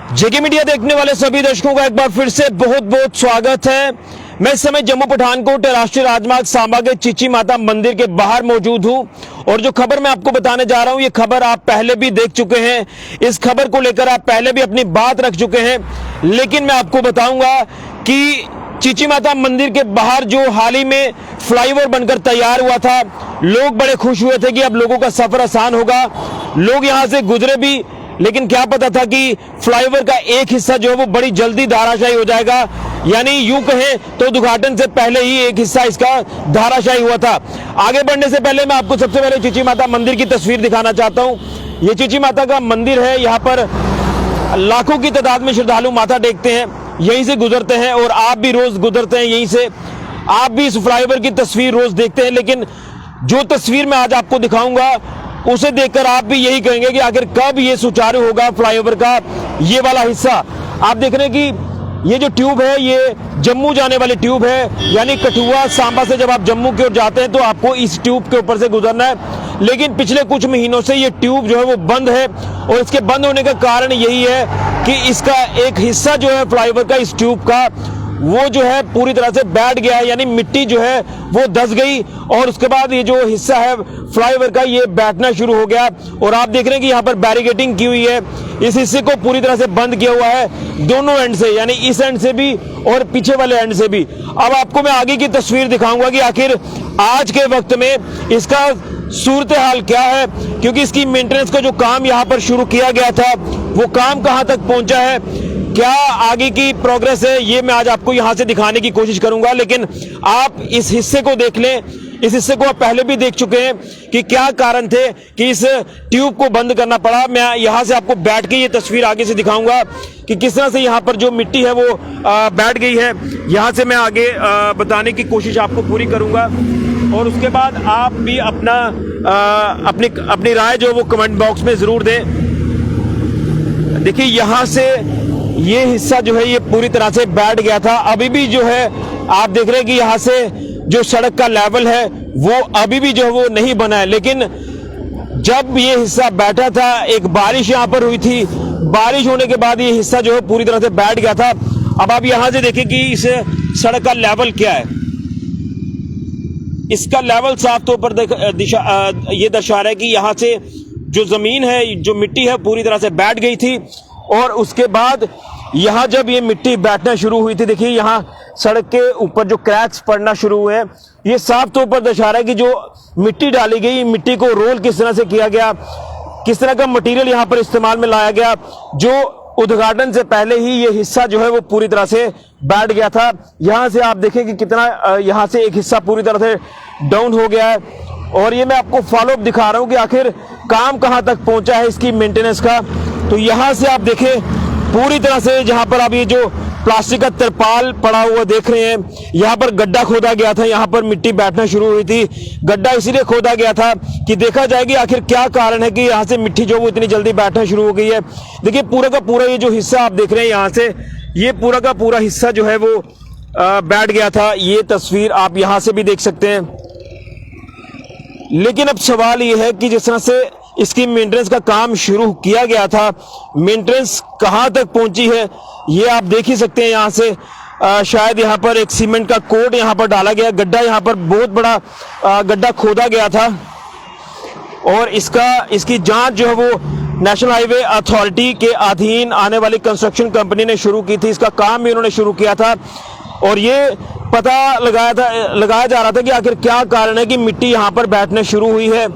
जेके media देखने वाले सभी दर्शकों का एक बार फिर से बहुत बहुत स्वागत है। मैं इस समय जम्मू पठानकोट राष्ट्रीय राजमार्ग सांबा के चीची माता मंदिर के बाहर मौजूद हूं और जो खबर मैं आपको बताने जा रहा हूं ये खबर आप पहले भी देख चुके हैं। इस खबर को लेकर आप पहले भी अपनी बात रख चुके हैं, लेकिन मैं आपको बताऊंगा कि चीची माता मंदिर के बाहर जो हाल ही में फ्लाईओवर बनकर तैयार हुआ था, लोग बड़े खुश हुए थे कि अब लोगों का सफर आसान होगा। लोग यहां से गुजरे भी, लेकिन क्या पता था कि फ्लाईओवर का एक हिस्सा जो है वो बड़ी जल्दी धाराशायी हो जाएगा। यानी यूं कहें तो उद्घाटन से पहले ही एक हिस्सा इसका धाराशायी हुआ था। आगे बढ़ने से पहले मैं आपको सबसे पहले चीची माता मंदिर की तस्वीर दिखाना चाहता हूं। ये चीची माता का मंदिर है, यहाँ पर लाखों की तादाद में श्रद्धालु माथा टेकते हैं, यहीं से गुजरते हैं और आप भी रोज गुजरते हैं यहीं से। आप भी इस फ्लाईओवर की तस्वीर रोज देखते हैं, लेकिन जो तस्वीर मैं आज आपको दिखाऊंगा उसे देखकर आप भी यही कहेंगे कि आखिर कब ये सुचारू होगा फ्लाईओवर का ये वाला हिस्सा। आप देख रहे हैं कि ये जो ट्यूब है ये जम्मू जाने वाली ट्यूब है, यानी कठुआ सांबा से जब आप जम्मू की ओर जाते हैं तो आपको इस ट्यूब के ऊपर से गुजरना है। लेकिन पिछले कुछ महीनों से ये ट्यूब जो है वो बंद है और इसके बंद होने का कारण यही है कि इसका एक हिस्सा जो है फ्लाईओवर का, इस ट्यूब का, वो जो है पूरी तरह से बैठ गया है, यानी मिट्टी जो है वो धंस गई और उसके बाद ये जो हिस्सा है फ्लाईओवर का ये बैठना शुरू हो गया। और आप देख रहे हैं कि यहाँ पर बैरिकेडिंग की हुई है, इस हिस्से को पूरी तरह से बंद किया हुआ है दोनों एंड से, यानी इस एंड से भी और पीछे वाले एंड से भी। अब आपको मैं आगे की तस्वीर दिखाऊंगा कि आखिर आज के वक्त में इसका सूरत हाल क्या है, क्योंकि इसकी मेंटेनेंस का जो काम यहाँ पर शुरू किया गया था वो काम कहाँ तक पहुंचा है, क्या आगे की प्रोग्रेस है, ये मैं आज आपको यहां से दिखाने की कोशिश करूंगा। लेकिन आप इस हिस्से को देख लें, इस हिस्से को आप पहले भी देख चुके हैं कि क्या कारण थे कि इस ट्यूब को बंद करना पड़ा। मैं यहां से आपको बैठ के ये तस्वीर आगे से दिखाऊंगा कि किस तरह से यहां पर जो मिट्टी है वो बैठ गई है। यहां से मैं आगे बताने की कोशिश आपको पूरी करूंगा और उसके बाद आप भी अपनी राय जो वो कमेंट बॉक्स में जरूर दें। देखिए यहां से ये हिस्सा जो है ये पूरी तरह से बैठ गया था। अभी भी जो है आप देख रहे हैं कि यहाँ से जो सड़क का लेवल है वो अभी भी जो है वो नहीं बना है, लेकिन जब ये हिस्सा बैठा था एक बारिश यहाँ पर हुई थी, बारिश होने के बाद ये हिस्सा जो है पूरी तरह से बैठ गया था। अब आप यहाँ से देखें कि इस सड़क का लेवल क्या है, इसका लेवल साफ तौर पर ये दर्शा रहा है कि यहाँ से जो जमीन है, जो मिट्टी है पूरी तरह से बैठ गई थी और उसके बाद यहाँ जब ये मिट्टी बैठना शुरू हुई थी, देखिए यहाँ सड़क के ऊपर जो क्रैक्स पड़ना शुरू हुए, ये साफ तौर पर दर्शा रहा है कि जो मिट्टी डाली गई, मिट्टी को रोल किस तरह से किया गया, किस तरह का मटेरियल यहाँ पर इस्तेमाल में लाया गया, जो उद्घाटन से पहले ही ये हिस्सा जो है वो पूरी तरह से बैठ गया था। यहाँ से आप देखें कि कितना यहाँ से एक हिस्सा पूरी तरह से डाउन हो गया है और ये मैं आपको फॉलोअप दिखा रहा हूँ कि आखिर काम कहाँ तक पहुंचा है इसकी मेंटेनेंस का। तो यहाँ से आप देखें पूरी तरह से जहां पर आप ये जो प्लास्टिक का तिरपाल पड़ा हुआ देख रहे हैं, यहाँ पर गड्ढा खोदा गया था, यहाँ पर मिट्टी बैठना शुरू हुई थी। गड्ढा इसलिए खोदा गया था कि देखा जाएगी आखिर क्या कारण है कि यहाँ से मिट्टी जो वो इतनी जल्दी बैठना शुरू हो गई है। देखिए पूरा का पूरा ये जो हिस्सा आप देख रहे हैं यहाँ से, ये पूरा का पूरा हिस्सा जो है वो बैठ गया था। ये तस्वीर आप यहाँ से भी देख सकते हैं। लेकिन अब सवाल ये है कि जिस तरह से इसकी मेंटेनेंस का काम शुरू किया गया था, मेंटेनेंस कहां तक पहुंची है ये आप देख ही सकते हैं। यहां से शायद यहां पर एक सीमेंट का कोट यहां पर डाला गया, गड्ढा यहां पर बहुत बड़ा गड्ढा खोदा गया था और इसकी जांच जो है वो नेशनल हाईवे अथॉरिटी के अधीन आने वाली कंस्ट्रक्शन कंपनी ने शुरू की थी। इसका काम भी उन्होंने शुरू किया था और ये पता लगाया जा रहा था कि आखिर क्या कारण है कि मिट्टी यहां पर बैठने शुरू हुई है।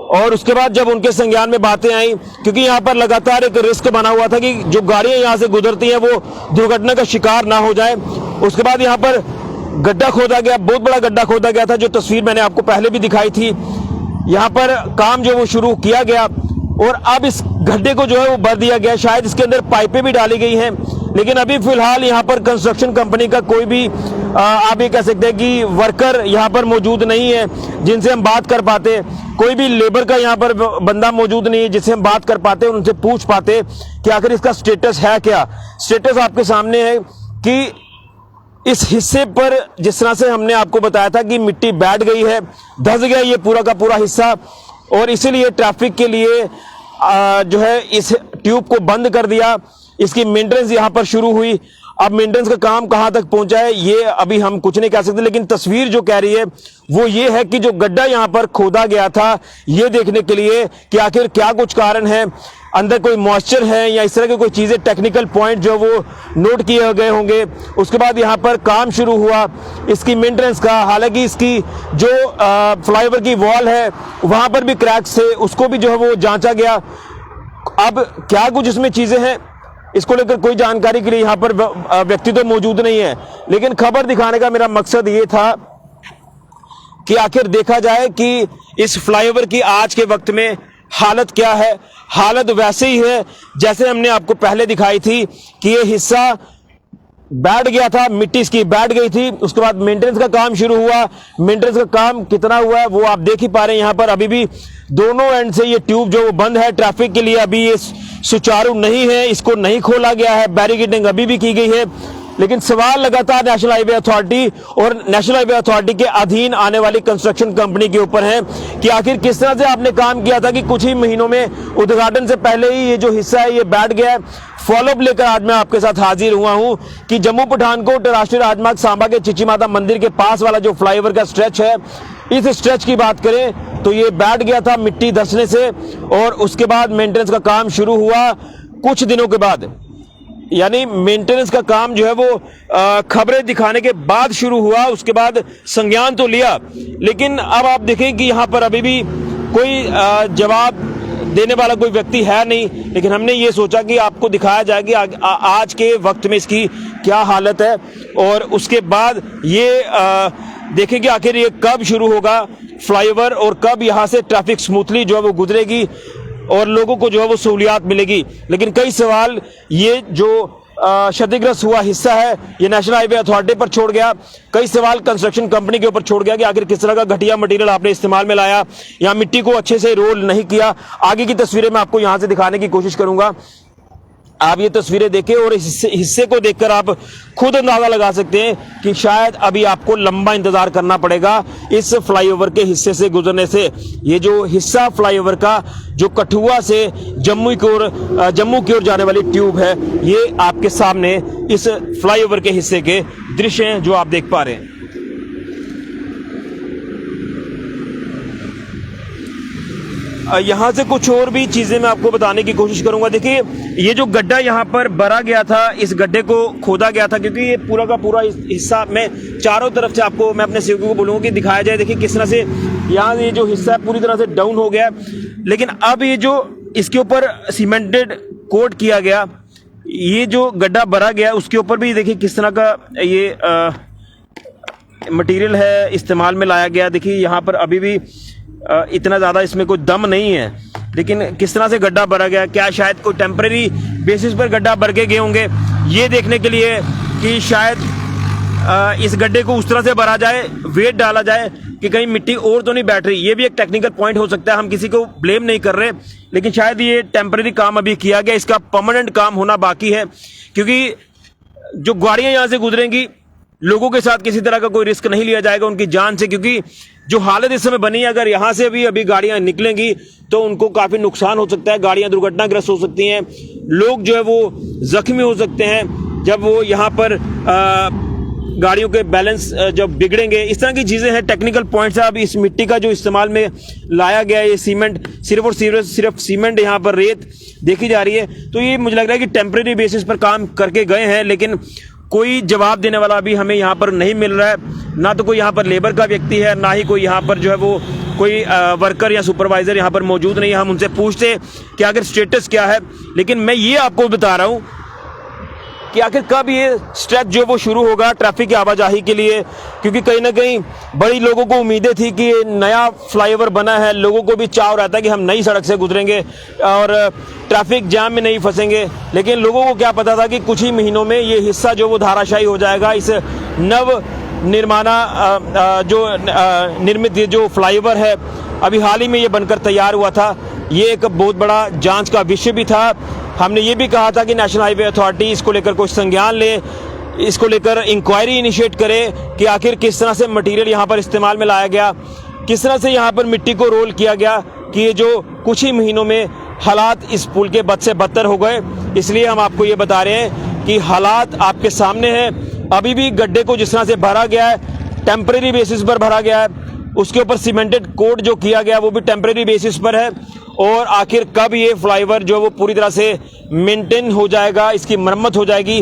और उसके बाद जब उनके संज्ञान में बातें आई, क्योंकि यहाँ पर लगातार एक रिस्क बना हुआ था कि जो गाड़ियां यहाँ से गुजरती हैं वो दुर्घटना का शिकार ना हो जाए, उसके बाद यहाँ पर गड्ढा खोदा गया, बहुत बड़ा गड्ढा खोदा गया था, जो तस्वीर मैंने आपको पहले भी दिखाई थी। यहाँ पर काम जो वो शुरू किया गया और अब इस गड्ढे को जो है वो भर दिया गया, शायद इसके अंदर पाइपें भी डाली गई हैं, लेकिन अभी फिलहाल यहाँ पर कंस्ट्रक्शन कंपनी का कोई भी आप ये कह सकते हैं कि वर्कर यहाँ पर मौजूद नहीं है जिनसे हम बात कर पाते, कोई भी लेबर का यहाँ पर बंदा मौजूद नहीं है जिससे हम बात कर पाते, उनसे पूछ पाते कि आखिर इसका स्टेटस है क्या। स्टेटस आपके सामने है कि इस हिस्से पर जिस तरह से हमने आपको बताया था कि मिट्टी बैठ गई है, धंस गया ये पूरा का पूरा हिस्सा और इसीलिए ट्रैफिक के लिए जो है इस ट्यूब को बंद कर दिया। इसकी मेंटेनेंस यहाँ पर शुरू हुई। अब मेंटेनेंस का काम कहां तक पहुंचा है ये अभी हम कुछ नहीं कह सकते, लेकिन तस्वीर जो कह रही है वो ये है कि जो गड्ढा यहां पर खोदा गया था ये देखने के लिए कि आखिर क्या कुछ कारण है, अंदर कोई मॉइस्चर है या इस तरह की कोई चीजें, टेक्निकल पॉइंट जो वो नोट किए गए होंगे। उसके बाद यहां पर काम शुरू हुआ इसकी मेंटेनेंस का। हालांकि इसकी जो फ्लाईओवर की वॉल है वहां पर भी क्रैक्स थे, उसको भी जो है वो जांचा गया। अब क्या कुछ इसमें चीजें हैं इसको लेकर कोई जानकारी के लिए यहां पर व्यक्ति तो मौजूद नहीं है, लेकिन खबर दिखाने का मेरा मकसद ये था कि आखिर देखा जाए कि इस फ्लाईओवर की आज के वक्त में हालत क्या है। हालत वैसे ही है जैसे हमने आपको पहले दिखाई थी कि ये हिस्सा बैठ गया था, मिट्टी इसकी बैठ गई थी। उसके बाद मेंटेनेंस का काम शुरू हुआ। मेंटेनेंस का काम कितना हुआ है वो आप देख ही पा रहे हैं। यहां पर अभी भी दोनों एंड से ये ट्यूब जो वो बंद है ट्रैफिक के लिए, अभी ये सुचारू नहीं है, इसको नहीं खोला गया है, बैरिकेडिंग अभी भी की गई है। लेकिन सवाल लगातार नेशनल हाईवे अथॉरिटी और नेशनल हाईवे अथॉरिटी के अधीन आने वाली कंस्ट्रक्शन कंपनी के ऊपर है कि आखिर किस तरह से आपने काम किया था कि कुछ ही महीनों में उद्घाटन से पहले ही ये जो हिस्सा है ये बैठ गया है। फॉलोअप लेकर आज मैं आपके साथ हाजिर हुआ हूं कि जम्मू पठानकोट राष्ट्रीय राजमार्ग सांबा के चिची माता मंदिर के पास वाला जो फ्लाईओवर का स्ट्रेच है, इस स्ट्रेच की बात करें तो ये बैठ गया था मिट्टी धंसने से, और उसके बाद मेंटेनेंस का काम शुरू हुआ कुछ दिनों के बाद। यानी मेंटेनेंस का काम जो है वो खबरें दिखाने के बाद शुरू हुआ। उसके बाद संज्ञान तो लिया, लेकिन अब आप देखें कि यहां पर अभी भी कोई जवाब देने वाला कोई व्यक्ति है नहीं। लेकिन हमने ये सोचा कि आपको दिखाया जाए कि आज के वक्त में इसकी क्या हालत है, और उसके बाद ये देखें कि आखिर ये कब शुरू होगा फ्लाईओवर और कब यहां से ट्रैफिक स्मूथली जो है वो गुजरेगी और लोगों को जो है वो सहूलियात मिलेगी। लेकिन कई सवाल, ये जो क्षतिग्रस्त हुआ हिस्सा है ये नेशनल हाईवे अथॉरिटी पर छोड़ गया, कई सवाल कंस्ट्रक्शन कंपनी के ऊपर छोड़ गया कि आखिर किस तरह का घटिया मटेरियल आपने इस्तेमाल में लाया, यहाँ मिट्टी को अच्छे से रोल नहीं किया। आगे की तस्वीरें मैं आपको यहां से दिखाने की कोशिश करूंगा। आप ये तस्वीरें देखें और इस हिस्से को देखकर आप खुद अंदाजा लगा सकते हैं कि शायद अभी आपको लंबा इंतजार करना पड़ेगा इस फ्लाईओवर के हिस्से से गुजरने से। ये जो हिस्सा फ्लाईओवर का जो कठुआ से जम्मू की ओर जाने वाली ट्यूब है, ये आपके सामने इस फ्लाईओवर के हिस्से के दृश्य हैं जो आप देख पा रहे हैं। यहां से कुछ और भी चीजें मैं आपको बताने की कोशिश करूंगा। देखिए, ये जो गड्ढा यहां पर भरा गया था, इस गड्ढे को खोदा गया था क्योंकि ये पूरा का पूरा हिस्सा में चारों तरफ से आपको, मैं अपने सेवकों को बोलूंगा कि दिखाया जाए। देखिए किस तरह से यहाँ ये जो हिस्सा है पूरी तरह से डाउन हो गया, लेकिन अब ये जो इसके ऊपर सीमेंटेड कोट किया गया, ये जो गड्ढा भरा गया उसके ऊपर भी देखिए किस तरह का ये मटेरियल है इस्तेमाल में लाया गया। देखिए यहाँ पर अभी भी इतना ज़्यादा इसमें कोई दम नहीं है, लेकिन किस तरह से गड्ढा भरा गया, क्या शायद कोई टेम्परेरी बेसिस पर गड्ढा भर के गए होंगे ये देखने के लिए कि शायद इस गड्ढे को उस तरह से भरा जाए, वेट डाला जाए कि कहीं मिट्टी और तो नहीं बैठ रही। ये भी एक टेक्निकल पॉइंट हो सकता है, हम किसी को ब्लेम नहीं कर रहे, लेकिन शायद ये टेम्परेरी काम अभी किया गया, इसका परमानेंट काम होना बाकी है। क्योंकि जो गाड़ियां यहाँ से गुजरेंगी, लोगों के साथ किसी तरह का कोई रिस्क नहीं लिया जाएगा उनकी जान से, क्योंकि जो हालत इस समय बनी है, अगर यहां से भी अभी गाड़ियां निकलेंगी तो उनको काफी नुकसान हो सकता है, गाड़ियां दुर्घटनाग्रस्त हो सकती हैं, लोग जो है वो जख्मी हो सकते हैं जब वो यहां पर गाड़ियों के बैलेंस जब बिगड़ेंगे। इस तरह की चीजें हैं, टेक्निकल पॉइंट्स है। अब इस मिट्टी का जो इस्तेमाल में लाया गया है, ये सीमेंट सिर्फ और सिर्फ सीमेंट, यहाँ पर रेत देखी जा रही है, तो ये मुझे लग रहा है कि टेम्परेरी बेसिस पर काम करके गए हैं, लेकिन कोई जवाब देने वाला अभी हमें यहाँ पर नहीं मिल रहा है। ना तो कोई यहाँ पर लेबर का व्यक्ति है, ना ही कोई यहाँ पर जो है वो कोई वर्कर या सुपरवाइजर यहाँ पर मौजूद नहीं है। हम उनसे पूछते कि आखिर स्टेटस क्या है, लेकिन मैं ये आपको बता रहा हूँ कि आखिर कब ये स्ट्रेच जो वो शुरू होगा ट्रैफिक की आवाजाही के लिए, क्योंकि कहीं ना कहीं बड़ी लोगों को उम्मीदें थी कि नया फ्लाईओवर बना है, लोगों को भी चाव रहता है कि हम नई सड़क से गुजरेंगे और ट्रैफिक जाम में नहीं फंसेंगे। लेकिन लोगों को क्या पता था कि कुछ ही महीनों में ये हिस्सा जो वो धाराशायी हो जाएगा। इस नव निर्मित जो फ्लाईओवर है, अभी हाल ही में ये बनकर तैयार हुआ था, ये एक बहुत बड़ा जांच का विषय भी था। हमने ये भी कहा था कि नेशनल हाईवे अथॉरिटी इसको लेकर कुछ संज्ञान ले, इसको लेकर इंक्वायरी इनिशिएट करे कि आखिर किस तरह से मटेरियल यहाँ पर इस्तेमाल में लाया गया, किस तरह से यहाँ पर मिट्टी को रोल किया गया कि ये जो कुछ ही महीनों में हालात इस पुल के बद से बदतर हो गए। इसलिए हम आपको ये बता रहे हैं कि हालात आपके सामने हैं। अभी भी गड्ढे को जिस तरह से भरा गया है, टेम्परेरी बेसिस पर भरा गया है, उसके ऊपर सीमेंटेड कोट जो किया गया वो भी टेम्परेरी बेसिस पर है। और आखिर कब ये फ्लाईओवर जो वो पूरी तरह से मेंटेन हो जाएगा, इसकी मरम्मत हो जाएगी,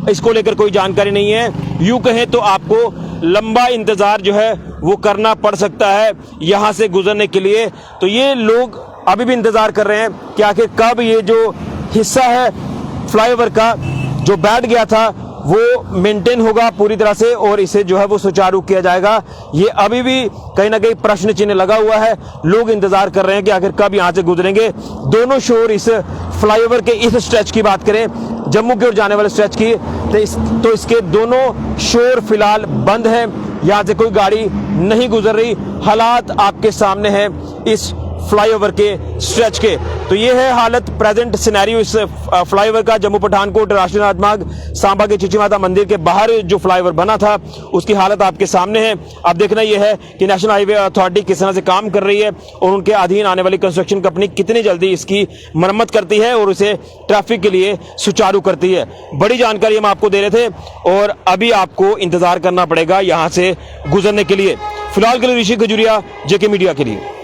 इसको लेकर कोई जानकारी नहीं है। यूं कहें तो आपको लंबा इंतजार जो है वो करना पड़ सकता है यहां से गुजरने के लिए। तो ये लोग अभी भी इंतजार कर रहे हैं कि आखिर कब ये जो हिस्सा है फ्लाईओवर का जो बैठ गया था वो मेंटेन होगा पूरी तरह से और इसे जो है वो सुचारू किया जाएगा। ये अभी भी कहीं ना कहीं प्रश्न चिन्ह लगा हुआ है। लोग इंतजार कर रहे हैं कि आखिर कब यहां से गुजरेंगे। दोनों शोर इस फ्लाईओवर के इस स्ट्रेच की बात करें, जम्मू की ओर जाने वाले स्ट्रेच की, तो इसके दोनों शोर फिलहाल बंद है। यहां से कोई गाड़ी नहीं गुजर रही। हालात आपके सामने है इस फ्लाईओवर के स्ट्रेच के। तो ये है हालत, प्रेजेंट सिनेरियो इस फ्लाईओवर का। जम्मू पठानकोट राष्ट्रीय राजमार्ग सांबा के चीची माता मंदिर के बाहर जो फ्लाईओवर बना था उसकी हालत आपके सामने है। अब देखना यह है कि नेशनल हाईवे अथॉरिटी किस तरह से काम कर रही है और उनके अधीन आने वाली कंस्ट्रक्शन कंपनी कितनी जल्दी इसकी मरम्मत करती है और उसे ट्रैफिक के लिए सुचारू करती है। बड़ी जानकारी हम आपको दे रहे थे और अभी आपको इंतजार करना पड़ेगा यहां से गुजरने के लिए। फिलहाल के लिए ऋषि खजुरिया, जेके मीडिया के लिए।